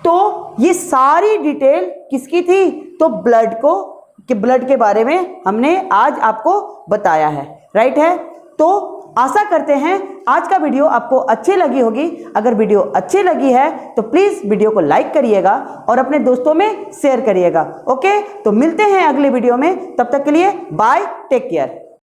तो ये सारी डिटेल किसकी थी, तो ब्लड के बारे में हमने आज आपको बताया है, राइट है। तो आशा करते हैं आज का वीडियो आपको अच्छी लगी होगी। अगर वीडियो अच्छी लगी है तो प्लीज़ वीडियो को लाइक करिएगा और अपने दोस्तों में शेयर करिएगा। ओके, तो मिलते हैं अगले वीडियो में, तब तक के लिए बाय, टेक केयर।